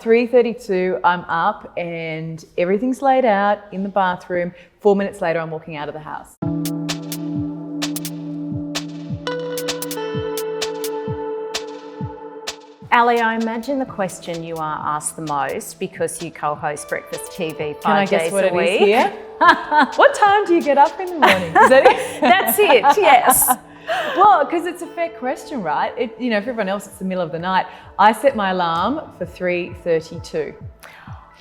3:32, I'm up and everything's laid out in the bathroom. 4 minutes later, I'm walking out of the house. Ali, I imagine the question you are asked the most, because you co-host Breakfast TV 5 days a week. Can I guess what it is here? What time do you get up in the morning? Is that it? That's it, yes. Well, because it's a fair question, right? For everyone else, it's the middle of the night. I set my alarm for 3:32.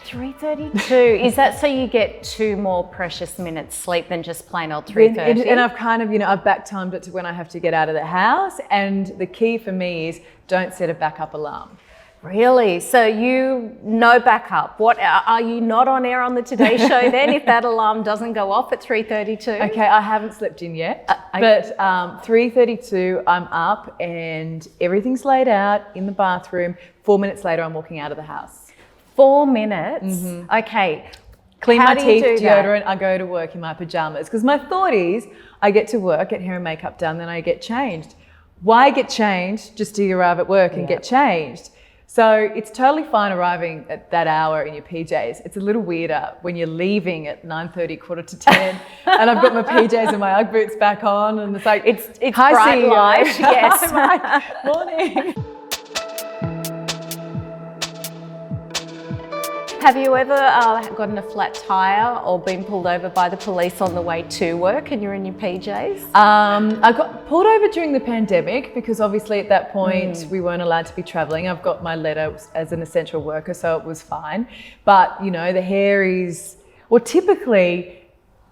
3:32. Is that so you get 2 more precious minutes sleep than just plain old 3:30? And I've kind of, I've back-timed it to when I have to get out of the house. And the key for me is don't set a backup alarm. Really? So you no backup. What are you not on air on the Today Show then if that alarm doesn't go off at 3:32? Okay, I haven't slept in yet, but 3:32, I'm up and everything's laid out in the bathroom. 4 minutes later, I'm walking out of the house. 4 minutes? Okay. Clean How my do you teeth, do that? deodorant, I go to work in my pajamas. Because my thought is, I get to work, get hair and makeup done, then I get changed. Why get changed just to arrive at work and get changed? So it's totally fine arriving at that hour in your PJs. It's a little weirder when you're leaving at 9:30, 9:45, and I've got my PJs and my Ugg boots back on, and it's like, It's hi, bright CEO. light, yes. Hi, morning. Have you ever gotten a flat tire or been pulled over by the police on the way to work and you're in your PJs? I got pulled over during the pandemic because obviously at that point we weren't allowed to be travelling. I've got my letter as an essential worker, so it was fine. But, the hair is, typically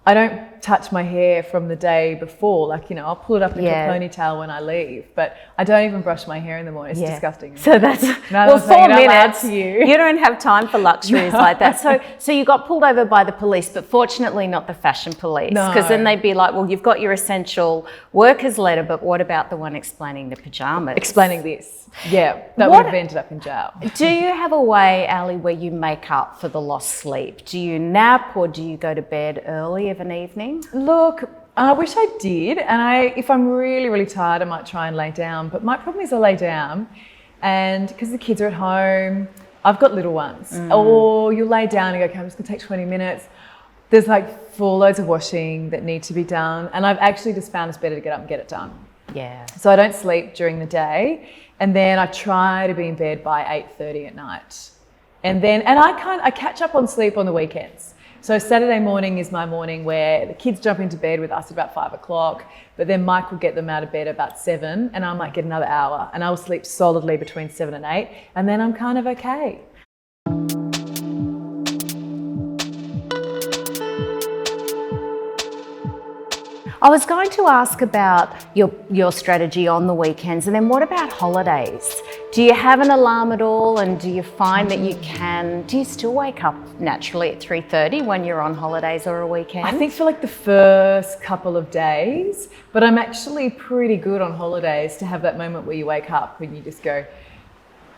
I don't touch my hair from the day before. I'll pull it up into a ponytail when I leave, but I don't even brush my hair in the morning. It's disgusting. So that's, well, 4 minutes. To you. You don't have time for luxuries like that. So you got pulled over by the police, but fortunately not the fashion police. No. Because then they'd be like, well, you've got your essential workers letter, but what about the one explaining the pajamas? Explaining this. Yeah, that would have ended up in jail. Do you have a way, Ali, where you make up for the lost sleep? Do you nap or do you go to bed early of an evening? Look, I wish I did. And if I'm really, really tired, I might try and lay down. But my problem is I lay down and because the kids are at home, I've got little ones. Or you lay down and go, okay, I'm just gonna take 20 minutes. There's like 4 loads of washing that need to be done. And I've actually just found it's better to get up and get it done. Yeah. So I don't sleep during the day. And then I try to be in bed by 8:30 at night. And I catch up on sleep on the weekends. So Saturday morning is my morning where the kids jump into bed with us at about 5 o'clock, but then Mike will get them out of bed about 7 and I might get another hour and I'll sleep solidly between 7 and 8 and then I'm kind of okay. I was going to ask about your strategy on the weekends, and then what about holidays? Do you have an alarm at all, and do you find that do you still wake up naturally at 3:30 when you're on holidays or a weekend? I think for like the first couple of days, but I'm actually pretty good on holidays to have that moment where you wake up and you just go,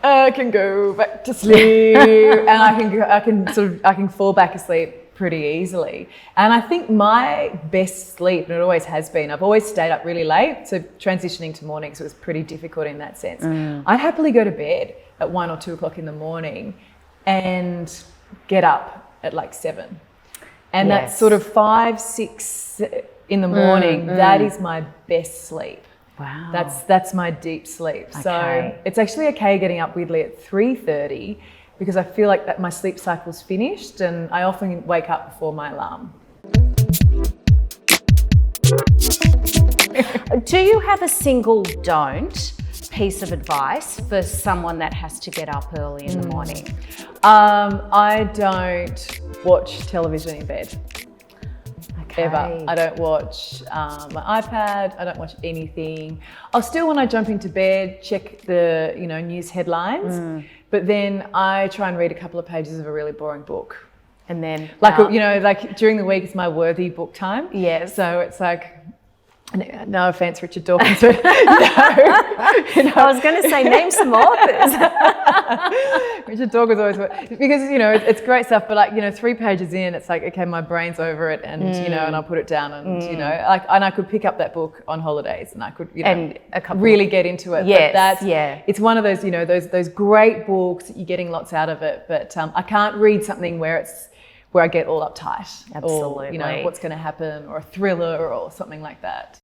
I can go back to sleep and I can fall back asleep pretty easily. And I think my best sleep, and it always has been, I've always stayed up really late, so transitioning to mornings was pretty difficult in that sense. I'd happily go to bed at 1 or 2 o'clock in the morning and get up at like 7. And that's sort of 5, 6 in the morning, that is my best sleep. Wow. That's my deep sleep. Okay. So it's actually okay getting up weirdly at 3:30 because I feel like that my sleep cycle's finished and I often wake up before my alarm. Do you have a single don't piece of advice for someone that has to get up early in the morning? I don't watch television in bed. Ever. I don't watch my iPad, I don't watch anything. I'll still, when I jump into bed, check the news headlines, but then I try and read a couple of pages of a really boring book. And then like during the week it's my worthy book time. Yes. So it's like No offense, Richard Dawkins. But I was going to say, name some authors. Richard Dawkins always, because it's great stuff. But like 3 pages in, it's like, okay, my brain's over it, and and I'll put it down, and and I could pick up that book on holidays, and I could and really get into it. Yes, but it's one of those those great books that you're getting lots out of it. But I can't read something where I get all uptight. Absolutely. Or what's going to happen, or a thriller, or something like that.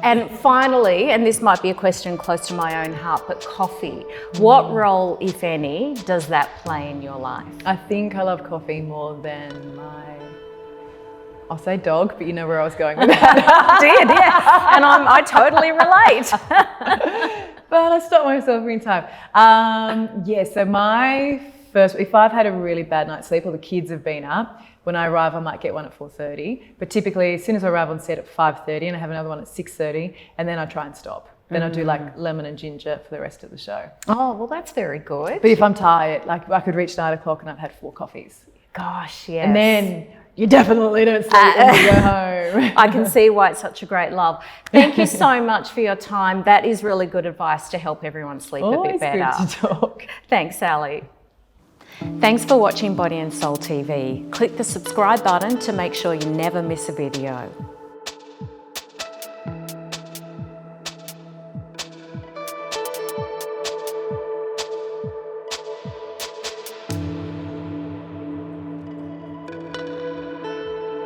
And finally, and this might be a question close to my own heart, but coffee. What role, if any, does that play in your life? I think I love coffee more than I'll say dog, but you know where I was going with that. Did, yeah. And I totally relate. But I stopped myself in time. So if I've had a really bad night's sleep or the kids have been up, when I arrive, I might get one at 4:30. But typically, as soon as I arrive on set at 5:30, and I have another one at 6:30, and then I try and stop. Then I do like lemon and ginger for the rest of the show. Oh, well, that's very good. But if I'm tired, like I could reach 9 o'clock and I've had 4 coffees. Gosh, yes. And then you definitely don't sleep when you go home. I can see why it's such a great love. Thank you so much for your time. That is really good advice to help everyone sleep a bit better. Always good to talk. Thanks, Sally. Thanks for watching Body and Soul TV. Click the subscribe button to make sure you never miss a video.